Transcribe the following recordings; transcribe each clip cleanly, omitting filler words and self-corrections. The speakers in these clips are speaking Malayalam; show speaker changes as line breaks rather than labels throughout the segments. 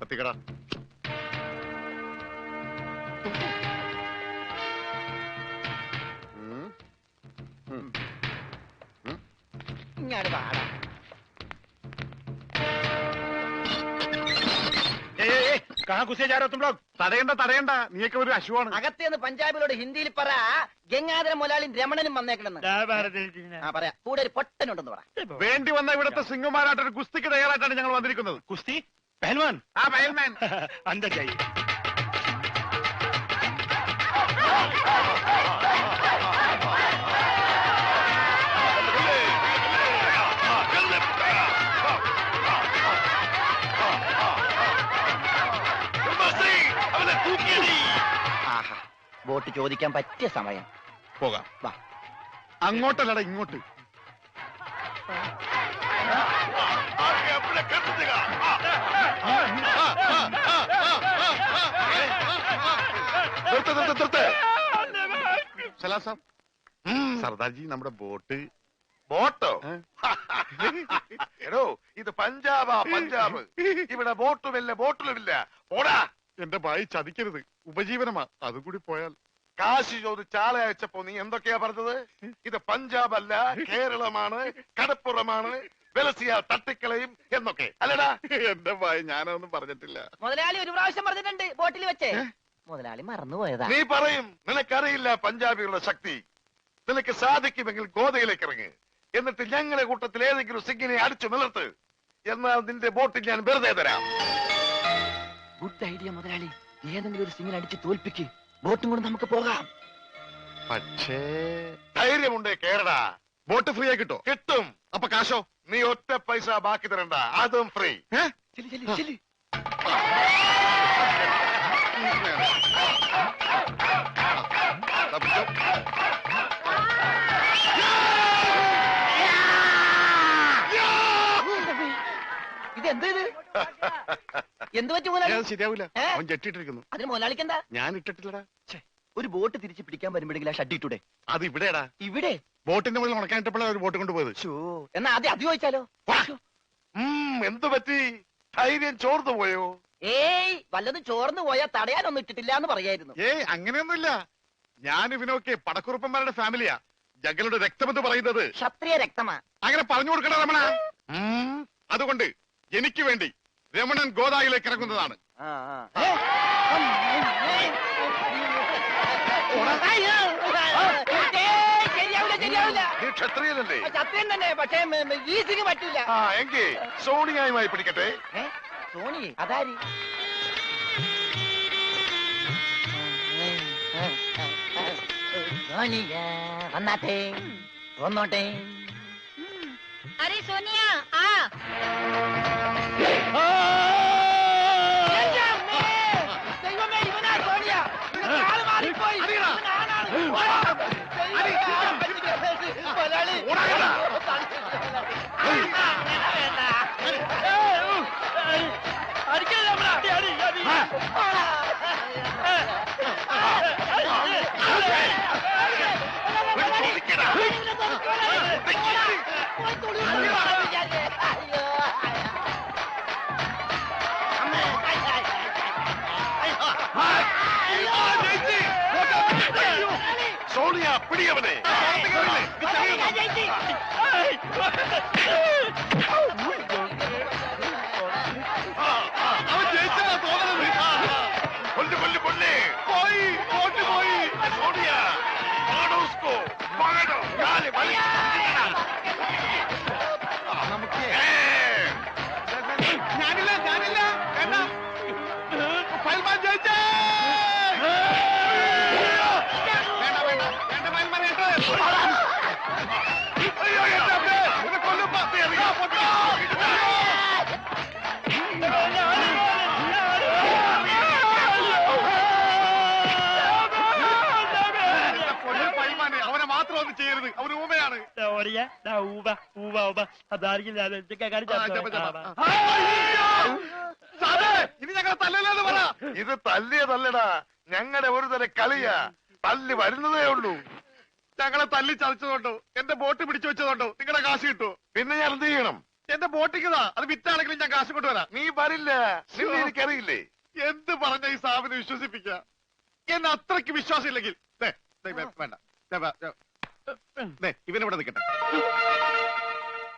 കത്തിക്കട.
ഇങ്ങോട്ട് പാടാ.
തടയണ്ട, നീയൊക്കെ ഒരു അശുവാണ്.
അകത്തേന്ന് പഞ്ചാബിലോട് ഹിന്ദിയിൽ പറ, ഗംഗാധര മുതലാളിയും രമണനും വന്നേക്കണെന്ന്. പറയാ, കൂടെ ഒരു പൊട്ടനുണ്ടെന്ന് പറ.
വേണ്ടി വന്ന ഇവിടുത്തെ സിംഗന്മാരായിട്ടൊരു കുസ്തിക്ക് തയ്യാറായിട്ടാണ് ഞങ്ങൾ വന്നിരിക്കുന്നത്.
കുസ്തി പഹൽവാൻ.
ആ പഹൽമാൻ
അന്തർ ജായി.
വോട്ട് ചോദിക്കാൻ പറ്റിയ സമയം.
പോകാം.
വാ.
അങ്ങോട്ടല്ലടാ, ഇങ്ങോട്ട്. സർദാർജി, നമ്മുടെ ബോട്ടോ
എടോ, ഇത് പഞ്ചാബാ, പഞ്ചാബ്. ഇവിടെ ബോട്ടുമില്ല, ബോട്ടിലുമില്ല. ഓടാ.
എന്റെ ഭായി ചതിക്കരുത്, ഉപജീവനമാ. അതുകൂടി പോയാൽ.
കാശി ചോദിച്ച് ആളെ അയച്ചപ്പോ നീ എന്തൊക്കെയാ പറഞ്ഞത്? ഇത് പഞ്ചാബ് അല്ല, കേരളമാണ്, കടപ്പുറമാണ്, വെലസിയ തട്ടിക്കളയും എന്നൊക്കെ അല്ലടാ.
എന്റെ ഭായി, ഞാനതൊന്നും പറഞ്ഞിട്ടില്ല.
മുതലാളി ഒരു പ്രാവശ്യം പറഞ്ഞിട്ടുണ്ട് ബോട്ടിൽ വെച്ചേ. മുതലാളി മറന്നുപോയതാ.
നീ പറയും നിനക്കറിയില്ല പഞ്ചാബികളുടെ ശക്തി. നിനക്ക് സാധിക്കുമെങ്കിൽ ഗോതയിലേക്ക് ഇറങ്ങ്. എന്നിട്ട് ഞങ്ങളുടെ കൂട്ടത്തിൽ ഏതെങ്കിലും സിംഗിനെ അടിച്ചു നിലർത്ത്. എന്നാൽ നിന്റെ ബോട്ടിൽ ഞാൻ വെറുതെ തരാം.
ഗുഡ് ഐഡിയ മുതലാളി. ഏതെങ്കിലും ഒരു സിംഗിനെ അടിച്ച് തോൽപ്പിക്ക്. ബോട്ടും കൊണ്ട് നമുക്ക് പോകാം.
പക്ഷേ
ധൈര്യമുണ്ടേ കേരടാ.
ബോട്ട് ഫ്രീ ആയി കിട്ടോ?
കിട്ടും.
അപ്പൊ കാശോ?
നീ ഒറ്റ പൈസ ബാക്കി തരണ്ട, അതും ഫ്രീ.
ഇതെന്ത് എന്ത് പറ്റും മുതലാളി?
ശരിയാവില്ല, അവൻ ജെട്ടിട്ടിരിക്കുന്നു.
അതിന് മുതലാളിക്ക് എന്താ?
ഞാൻ ഇട്ടിട്ടില്ലടാ.
ഒരു ബോട്ട് തിരിച്ച് പിടിക്കാൻ വരുമ്പോഴെങ്കിലും ആ ഷഡ് ഇട്ടൂടെ?
അത് ഇവിടെടാ.
ഇവിടെ
ബോട്ടിന്റെ മുകളിൽ ഉണക്കാനിട്ടപ്പോഴാണ് ഒരു ബോട്ട് കൊണ്ടുപോയത്.
എന്നാ ആദ്യം അത് ചോദിച്ചാലോ?
എന്തു പറ്റി? ധൈര്യം ചോർന്നു പോയോ?
ഏയ്, വല്ലതും ചോർന്നു പോയാ തടയാനൊന്നും ഇട്ടിട്ടില്ല എന്ന് പറയായിരുന്നു.
ഏയ്, അങ്ങനെയൊന്നുമില്ല. ഞാൻ ഇവനൊക്കെ പടക്കുറുപ്പന്മാരുടെ ഫാമിലിയാ. ഞങ്ങളുടെ രക്തമെന്ന് പറയുന്നത്
ക്ഷത്രിയ രക്തമാ.
അങ്ങനെ പറഞ്ഞു കൊടുക്കണ രമണ. അതുകൊണ്ട് എനിക്ക് വേണ്ടി രമണൻ ഗോദായിലേക്ക് ഇറങ്ങുന്നതാണ്.
ക്ഷത്രിയനല്ലേ?
ക്ഷത്രിയൻ തന്നെ, പക്ഷേ ഈ സിംഗ് പറ്റില്ല.
എങ്കിൽ സോണിയായുമായി പിടിക്കട്ടെ.
സോണി അതാരി? സോണിയ വന്നാട്ടെ, വന്നോട്ടെ.
अरे सोनिया आ।
സോണിയ പിടിയവനെ.
അവൻ ജയിച്ചാ തോന്നുന്നത്.
കൊല്ലു കൊല്ലു കൊല്ലേ.
പോയി, ബോട്ട് പോയി.
സോണിയ പാടോസ്കോ പാടോ കാല് വലി.
നമുക്ക് ഞാനില്ല വേണ്ട. ഫയൽമാൻ ജയിച്ചേ. അവനെ മാത്രം ഒന്നും ചെയ്യരുത്, അവന് ഊമയാണ്. ഇനി ഞങ്ങളെ തല്ലല്ലെന്ന് പറ.
ഇത് തല്ലിയതല്ലടാ, ഞങ്ങളുടെ ഒരു തരം കളിയാ. തല്ലി വരുന്നതേ ഉള്ളൂ.
ഞങ്ങളെ തല്ലി ചതച്ചതുകൊണ്ടോ എന്റെ ബോട്ട് പിടിച്ചു വെച്ചതുകൊണ്ടോ നിങ്ങളുടെ കാശ് കിട്ടുമോ?
പിന്നെ ഞാൻ എന്ത് ചെയ്യണം?
എന്റെ ബോട്ടിക്കതാ, അത് വിറ്റാണെങ്കിലും ഞാൻ കാശ് കൊണ്ടുവരാം.
നീ വരില്ല, നിന്നെ എനിക്കറിയില്ലേ.
എന്ത് പറഞ്ഞ ഈ സാബിനെ വിശ്വസിപ്പിക്ക? എന്നെ അത്രയ്ക്ക് വിശ്വാസം ഇല്ലെങ്കിൽ വേണ്ട, ഇവനിവിടെ നിൽക്കട്ടെ.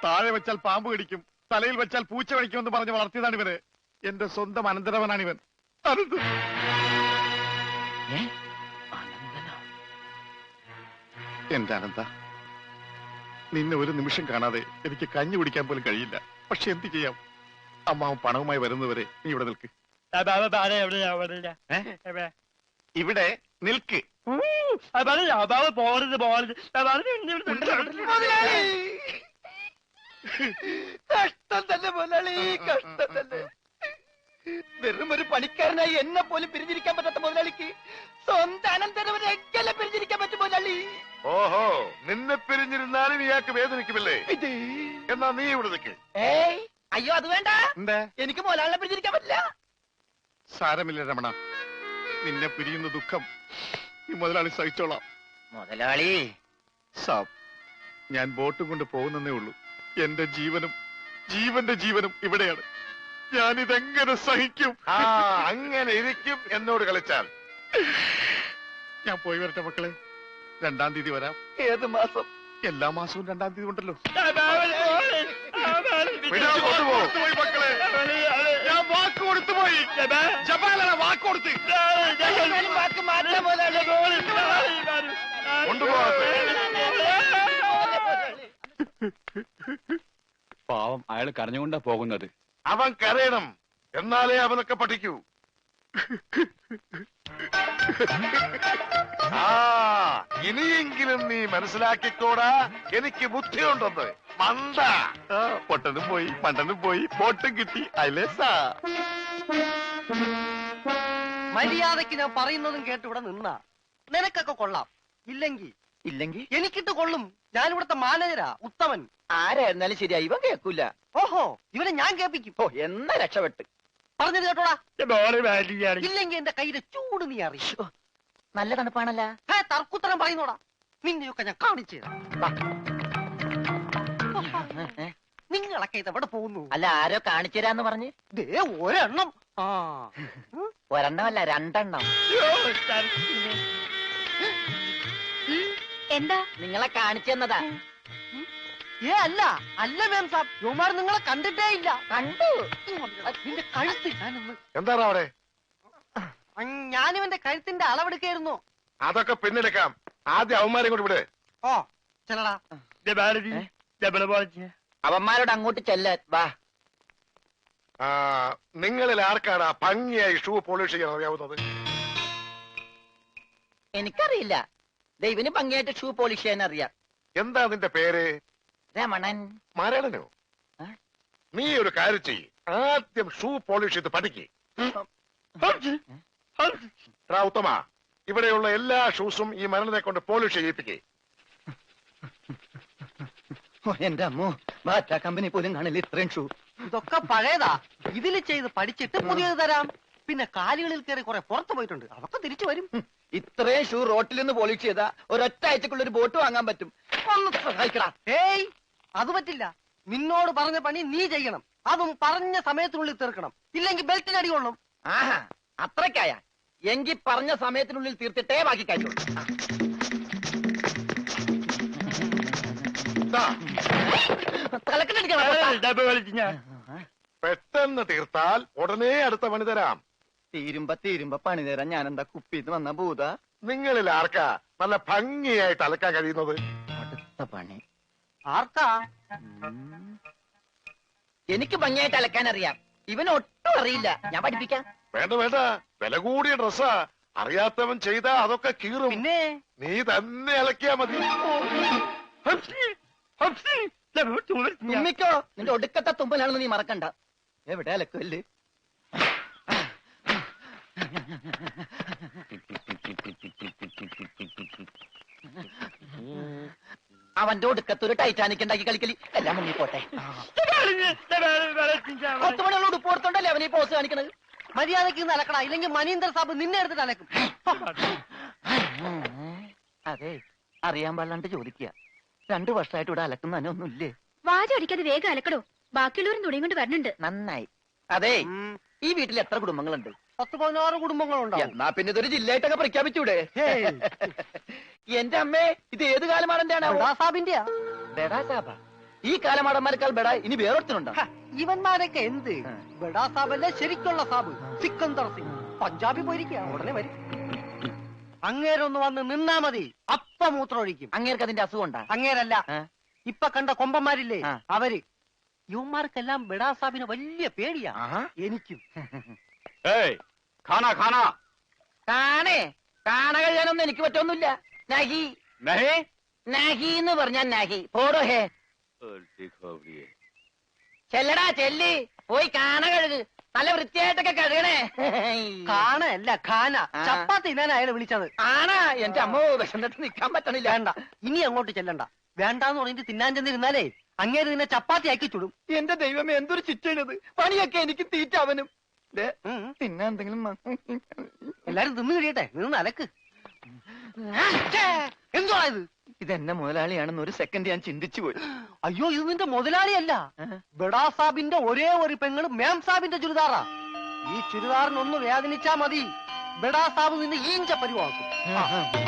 താഴെ വെച്ചാൽ പാമ്പ് കടിക്കും, തലയിൽ വെച്ചാൽ പൂച്ച കടിക്കുമെന്ന് പറഞ്ഞ് വളർത്തിയതാണ് ഇവന്. എന്റെ സ്വന്തം അനന്തരവനാണ് ഇവൻ. എന്റെ അനന്ത, നിന്നെ ഒരു നിമിഷം കാണാതെ എനിക്ക് കഞ്ഞി കുടിക്കാൻ പോലും കഴിയില്ല. പക്ഷെ എന്ത് ചെയ്യാം, അമ്മാവൻ പണവുമായി വരുന്നവരെ നീ ഇവിടെ നിൽക്ക്. ഇവിടെ നിൽക്ക്.
കഷ്ടം തന്നെ മുതലാളി, കഷ്ടം തന്നെ. വെറും ഒരു പണിക്കാരനായി എന്നെ പോലും പിരിഞ്ഞിരിക്കാൻ പറ്റാത്ത മുതലാളിക്ക് സ്വന്തം അനന്തരവനെ എങ്ങനെ പിരിഞ്ഞിരിക്കാൻ പറ്റും മുതലാളി?
ഓഹോ, നിന്നെ പിരിഞ്ഞിരുന്നാലും ഇയാൾക്ക് വേദനിക്കുമല്ലേ? എന്നാ നീ ഇവിടെ നിൽക്ക്.
ഏയ് അയ്യോ, അത് വേണ്ട.
എന്താ?
എനിക്ക് മുതലാളിനെ പിരിഞ്ഞിരിക്കാൻ പറ്റില്ല.
സാരമില്ല രമണ, നിന്നെ പിരിയുന്ന ദുഃഖം ഈ മുതലാളി സഹിച്ചോളാം.
മുതലാളി
സാബ്, ഞാൻ ബോട്ടും കൊണ്ട് പോകുന്നേ ഉള്ളൂ. എന്റെ ജീവനും ജീവന്റെ ജീവനും ഇവിടെയാണ്. ഞാനിതെങ്ങനെ സഹിക്കും?
ആ, അങ്ങനെ ഇരിക്കും എന്നോട് കളിച്ചാൽ.
ഞാൻ പോയി വരട്ടെ മക്കളെ. 2-ാം തീയതി വരാം.
ഏത് മാസം?
എല്ലാ മാസവും 2-ാം തീയതി ഉണ്ടല്ലോ.
കൊണ്ടുപോകും
മക്കളെ, ഞാൻ വാക്ക് കൊടുത്തു പോയി. ജപാലല്ല, വാക്ക് കൊടുത്ത്.
വാക്ക് മാറ്റാൻ മുതലാളി.
കൊണ്ടുപോകട്ടെ.
പാവം, അയാൾ കരഞ്ഞുകൊണ്ടാ പോകുന്നത്.
അവൻ കരയണം, എന്നാലേ അവനൊക്കെ പഠിക്കൂ. ആ, ഇനിയെങ്കിലും നീ മനസ്സിലാക്കിക്കോടാ, എനിക്ക് ബുദ്ധിയുണ്ടെന്ന്. മണ്ട.
പൊട്ടനും പോയി, മണ്ടനും പോയി, ബോട്ടും കിട്ടി. അയലേസാ,
മര്യാദക്ക് ഞാൻ പറയുന്നതും കേട്ട് ഇവിടെ നിന്നാ നിനക്കൊക്കെ കൊള്ളാം. ഇല്ലെങ്കിൽ എനിക്കിട്ട് കൊള്ളും. ഞാൻ ഇവിടുത്തെ മാനേജരാ, ഉത്തമൻ.
ആരായിരുന്നാലും ശരിയാ, ഇവൻ കേൾക്കൂല.
ഓഹോ, ഇവനെ ഞാൻ കേൾപ്പിക്കും.
ഓ, എന്നാ രക്ഷപ്പെട്ട്.
പറഞ്ഞത് കേട്ടോടാ. ഇല്ലെങ്കിൽ എന്റെ കയ്യിലെ ചൂട് നീ അറിയോ?
നല്ല തണുപ്പാണല്ല.
തർക്കുത്തരം പറയുന്നോടാ. നിന്നെയൊക്കെ ഞാൻ കാണിച്ചു തരാം. നിങ്ങളൊക്കെ ഇതെവിടെ പോകുന്നു?
അല്ല, ആരോ കാണിച്ചു തരാന്ന് പറഞ്ഞ്.
ദേ ഒരെണ്ണം. ആ,
ഒരെണ്ണമല്ല, 2
എന്താ?
നിങ്ങളെ കാണിച്ചു തന്നതാ.
അല്ല മേം സാബ്, യുമാർ നിങ്ങളെ കണ്ടിട്ടേ ഇല്ല.
കണ്ടു.
നിന്റെ കഴുത്ത് ഞാനൊന്ന്.
എന്താണ് അവിടെ?
ഞാനിവന്റെ കഴുത്തിന്റെ അളവെടുക്കായിരുന്നു.
അതൊക്കെ പിന്നെടുക്കാം. ആദ്യം അവന്മാരെ കൂടി വിടെ.
ഓ ചെല്ലടാ.
അവന്മാരോട് അങ്ങോട്ട് ചെല്ലാൻ വാ.
നിങ്ങളിൽ ആർക്കാണ് ആ ഭംഗിയായി ഷൂ പോളിഷ് ചെയ്യാൻ അറിയാവുന്നത്?
എനിക്കറിയില്ല. ദൈവന് ഭംഗിയായിട്ട് ഷൂ പോളിഷ് ചെയ്യാൻ അറിയാം.
എന്താ നിന്റെ പേര്?
രമണൻ.
മരണനോ? നീ ഒരു കാര്യം ചെയ്യ്, ആദ്യം ഷൂ പോളിഷ് ചെയ്ത് പഠിക്ക്. ഉത്തമ, ഇവിടെയുള്ള എല്ലാ ഷൂസും ഈ മരണനെ കൊണ്ട് പോളിഷ് ചെയ്യിപ്പിക്കേ.
എന്റെ അമ്മോ, ബാറ്റ കമ്പനി പോലും കാണില്ല ഇത്രയും ഷൂ.
ഇതൊക്കെ പഴയതാ. ഇതിൽ ചെയ്ത് പഠിച്ചിട്ട് പുതിയത് തരാം. പിന്നെ കാലുകളിൽ കയറി കുറെ പുറത്തു പോയിട്ടുണ്ട്, അതൊക്കെ തിരിച്ചു വരും.
ഇത്രയും ഷൂ റോട്ടിൽ നിന്ന് പോളിഷ് ചെയ്താ ഒരൊറ്റ ആഴ്ചക്കുള്ള ഒരു ബോട്ട് വാങ്ങാൻ പറ്റും. ഒന്ന് സഹായിക്കടാ.
ഏയ്, അത് പറ്റില്ല. നിന്നോട് പറഞ്ഞ പണി നീ ചെയ്യണം. അതും പറഞ്ഞ സമയത്തിനുള്ളിൽ തീർക്കണം. ഇല്ലെങ്കിൽ ബെൽറ്റിന് അടി കൊള്ളും.
ആഹാ, അത്രക്കായ എങ്കിൽ പറഞ്ഞ സമയത്തിനുള്ളിൽ തീർത്തിട്ടേ ബാക്കി കഴിയുള്ളൂ.
പെട്ടെന്ന് തീർത്താൽ ഉടനെ അടുത്ത പണി തരാം.
തീരുമ്പ പണി തരാൻ ഞാനെന്താ കുപ്പിന്ന് വന്ന ഭൂത?
നിങ്ങളിൽ ആർക്കാ നല്ല ഭംഗിയായിട്ട് അലക്കാൻ കഴിയുന്നത്?
അടുത്ത പണി
ആർക്കാ?
എനിക്ക് ഭംഗിയായിട്ട് അലക്കാൻ അറിയാം. ഇവന് ഒട്ടും അറിയില്ല. ഞാൻ പഠിപ്പിക്കാം.
വേണ്ട വേണ്ട, വില കൂടിയ ഡ്രസ്സാ. അറിയാത്തവൻ ചെയ്താ അതൊക്കെ കീറും.
പിന്നെ
നീ തന്നെ അലക്കിയാ മതി.
തുമ്മിക്കോ, നിന്റെ ഒടുക്കത്തെ തുമ്പലാണെന്ന് നീ മറക്കണ്ട. എവിടെ അലക്കല്ലേ? അവന്റെ ഒടുക്കത്തൊരു ടൈറ്റാനിക് ഉണ്ടാക്കി കളിക്കലി. എല്ലാം മുന്നിൽ പോട്ടെ. 10 മണിയുള്ള ഉടുപ്പ് കൊടുത്തോണ്ടല്ലേ അവനീ പോസ് കാണിക്കണത്.
മര്യാദക്ക് അലക്കടാ, ഇല്ലെങ്കിൽ മനീന്ദർ സാബ് നിന്നെ എടുത്തിട്ട് അലക്കും.
അതെ, അറിയാൻ പാടില്ലാണ്ട് ചോദിക്കുക. 2 വർഷമായിട്ട് ഇവിടെ അലക്കുന്ന ഒന്നുമില്ലേ?
വാചടിക്കാതെ വേഗം അലക്കടോ. ബാക്കിയുള്ളവരും തുണിയും കൊണ്ട് വരണുണ്ട്.
നന്നായി. അതെ, ഈ വീട്ടിൽ എത്ര കുടുംബങ്ങളുണ്ട്?
10-16 കുടുംബങ്ങളുണ്ടാവും.
എന്നാ പിന്നെ ഇതൊരു ജില്ലയായിട്ടൊക്കെ പ്രഖ്യാപിച്ചൂടെ? എന്റെ അമ്മേ, ഇത് ഏത് കാലമാടന്റെയാണ്?
ബഡാസാബിന്റെയാ.
ബെടാ സാബ. ഈ കാലമാടന്മാരെക്കാൾ ബെടാ ഇനി വേറൊരുത്തനുണ്ടോ?
ഇവന്മാരൊക്കെ എന്ത്? ബഡാസാബല്ലേ ശരിക്കുള്ള സാബ്, സിക്കന്ദർ സിംഗ്. പഞ്ചാബി പോയിരിക്കുക, ഉടനെ വരും. അങ്ങേരൊന്ന് വന്ന് നിന്നാ മതി, അപ്പ മൂത്രമൊഴിക്കും.
അങ്ങേർക്ക് അതിന്റെ അസുഖം ഉണ്ടാ?
അങ്ങേരല്ല, ഇപ്പൊ കണ്ട കൊമ്പന്മാരില്ലേ
ആ.
അവര്. യുവന്മാർക്കെല്ലാം ബഡാസാബിന് വലിയ പേടിയാ. എനിക്കും.
ഏയ് ഖാന ഖാന
കാണേ, കാണ കഴിയാനൊന്നും എനിക്ക് പറ്റൊന്നുമില്ല. നഹി
നഹി
നഹി എന്ന് പറഞ്ഞാൽ നഹി. പോടോ ഹേ. ചെല്ലടാ ചെല്ലി, പോയി കാണ കഴുക്. നല്ല വൃത്തിയായിട്ടൊക്കെ കഴുകണേ.
കാണല്ല ഖാന. ചപ്പാത്തി തിന്നാൻ അയാളെ വിളിച്ചത്.
ആണാ? എന്റെ അമ്മ വിശന്നിട്ട് നിക്കാൻ പറ്റണില്ല.
വേണ്ട, ഇനി അങ്ങോട്ട് ചെല്ലണ്ട. വേണ്ടാന്ന് പറഞ്ഞിട്ട് തിന്നാൻ ചെന്നിരുന്നാലേ അങ്ങേര് നിന്നെ ചപ്പാത്തി ആക്കി ചുടും.
എന്റെ ദൈവമേ, എന്തൊരു ചിറ്റണത്. പണിയൊക്കെ എനിക്ക് തീറ്റ അവനും. തിന്നാൻ എന്തെങ്കിലും
എല്ലാരും തിന്നു കഴിയട്ടെ, നിന്ന് അലക്ക്. എന്തുവാ ഇത്?
ഇതെന്നെ മുതലാളിയാണെന്ന് ഒരു സെക്കൻഡ് ഞാൻ ചിന്തിച്ചു പോയി.
അയ്യോ, ഇത് നിന്റെ മുതലാളിയല്ല, ബഡാ സാബിന്റെ ഒരേ ഒരു പെങ്ങള് മേം സാബിന്റെ ചുരിദാറാ. ഈ ചുരിദാറിനൊന്ന് വേദനിച്ചാ മതി, ബഡാ സാബ് നിന്നെ ഈഞ്ച പരിവാക്കും.